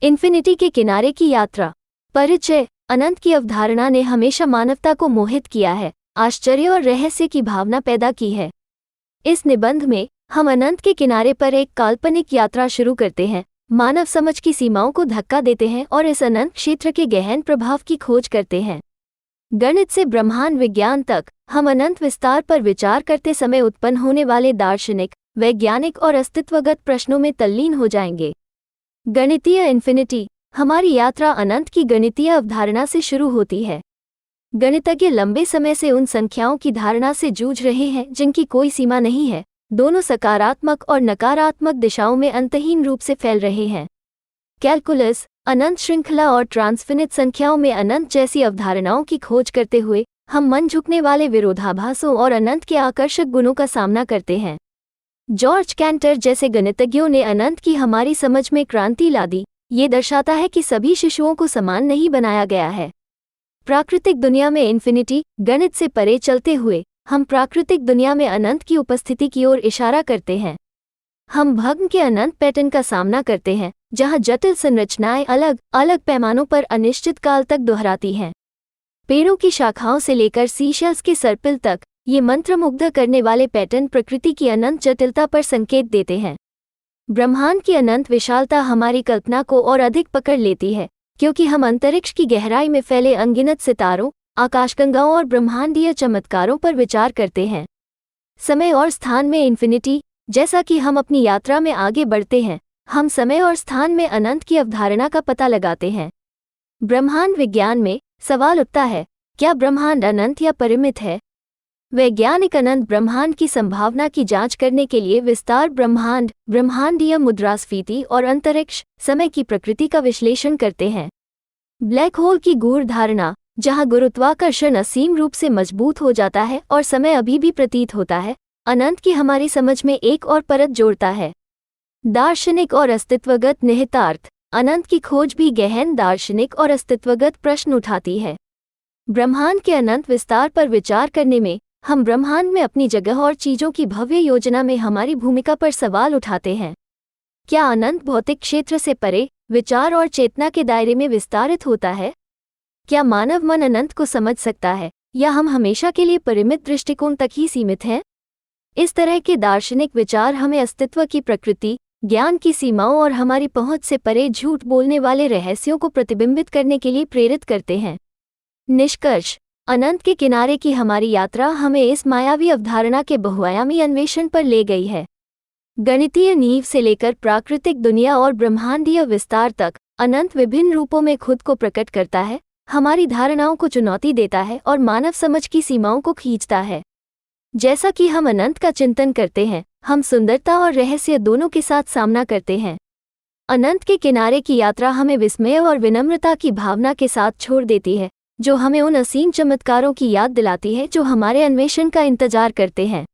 Infinity के किनारे की यात्रा। परिचय। अनंत की अवधारणा ने हमेशा मानवता को मोहित किया है, आश्चर्य और रहस्य की भावना पैदा की है। इस निबंध में हम अनंत के किनारे पर एक काल्पनिक यात्रा शुरू करते हैं, मानव समझ की सीमाओं को धक्का देते हैं और इस अनंत क्षेत्र के गहन प्रभाव की खोज करते हैं। गणित से ब्रह्मांड विज्ञान तक हम अनंत विस्तार पर विचार करते समय उत्पन्न होने वाले दार्शनिक, वैज्ञानिक और अस्तित्वगत प्रश्नों में तल्लीन हो जाएंगे। गणितीय इन्फिनिटी। हमारी यात्रा अनंत की गणितीय अवधारणा से शुरू होती है। गणितज्ञ लंबे समय से उन संख्याओं की धारणा से जूझ रहे हैं जिनकी कोई सीमा नहीं है, दोनों सकारात्मक और नकारात्मक दिशाओं में अंतहीन रूप से फैल रहे हैं। कैलकुलस, अनंत श्रृंखला और ट्रांसफिनिट संख्याओं में अनंत जैसी अवधारणाओं की खोज करते हुए हम मन झुकने वाले विरोधाभासों और अनंत के आकर्षक गुणों का सामना करते हैं। जॉर्ज कैंटर जैसे गणितज्ञों ने अनंत की हमारी समझ में क्रांति ला दी। ये दर्शाता है कि सभी शिशुओं को समान नहीं बनाया गया है। प्राकृतिक दुनिया में इन्फिनिटी। गणित से परे चलते हुए हम प्राकृतिक दुनिया में अनंत की उपस्थिति की ओर इशारा करते हैं। हम भग्न के अनंत पैटर्न का सामना करते हैं, जहां जटिल संरचनाएं अलग अलग पैमानों पर अनिश्चित काल तक दोहराती हैं। पेड़ों की शाखाओं से लेकर सीशेल्स के सर्पिल तक ये मंत्रमुग्ध करने वाले पैटर्न प्रकृति की अनंत जटिलता पर संकेत देते हैं। ब्रह्मांड की अनंत विशालता हमारी कल्पना को और अधिक पकड़ लेती है, क्योंकि हम अंतरिक्ष की गहराई में फैले अनगिनत सितारों, आकाशगंगाओं और ब्रह्मांडीय चमत्कारों पर विचार करते हैं। समय और स्थान में इन्फिनिटी। जैसा कि हम अपनी यात्रा में आगे बढ़ते हैं, हम समय और स्थान में अनंत की अवधारणा का पता लगाते हैं। ब्रह्मांड विज्ञान में सवाल उठता है, क्या ब्रह्मांड अनंत या परिमित है? वैज्ञानिक अनंत ब्रह्मांड की संभावना की जांच करने के लिए विस्तार ब्रह्मांड, ब्रह्मांडीय मुद्रास्फीति और अंतरिक्ष समय की प्रकृति का विश्लेषण करते हैं। ब्लैक होल की गूढ़ धारणा, जहां गुरुत्वाकर्षण असीम रूप से मजबूत हो जाता है और समय अभी भी प्रतीत होता है, अनंत की हमारी समझ में एक और परत जोड़ता है। दार्शनिक और अस्तित्वगत निहितार्थ। अनंत की खोज भी गहन दार्शनिक और अस्तित्वगत प्रश्न उठाती है। ब्रह्मांड के अनंत विस्तार पर विचार करने में हम ब्रह्मांड में अपनी जगह और चीजों की भव्य योजना में हमारी भूमिका पर सवाल उठाते हैं। क्या अनंत भौतिक क्षेत्र से परे, विचार और चेतना के दायरे में विस्तारित होता है? क्या मानव मन अनंत को समझ सकता है, या हम हमेशा के लिए परिमित दृष्टिकोण तक ही सीमित हैं? इस तरह के दार्शनिक विचार हमें अस्तित्व की प्रकृति, ज्ञान की सीमाओं और हमारी पहुंच से परे झूठ बोलने वाले रहस्यों को प्रतिबिंबित करने के लिए प्रेरित करते हैं। निष्कर्ष। अनंत के किनारे की हमारी यात्रा हमें इस मायावी अवधारणा के बहुआयामी अन्वेषण पर ले गई है। गणितीय नींव से लेकर प्राकृतिक दुनिया और ब्रह्मांडीय विस्तार तक अनंत विभिन्न रूपों में खुद को प्रकट करता है, हमारी धारणाओं को चुनौती देता है और मानव समझ की सीमाओं को खींचता है। जैसा कि हम अनंत का चिंतन करते हैं, हम सुंदरता और रहस्य दोनों के साथ सामना करते हैं। अनंत के किनारे की यात्रा हमें विस्मय और विनम्रता की भावना के साथ छोड़ देती है, जो हमें उन असीम चमत्कारों की याद दिलाती है जो हमारे अन्वेषण का इंतजार करते हैं।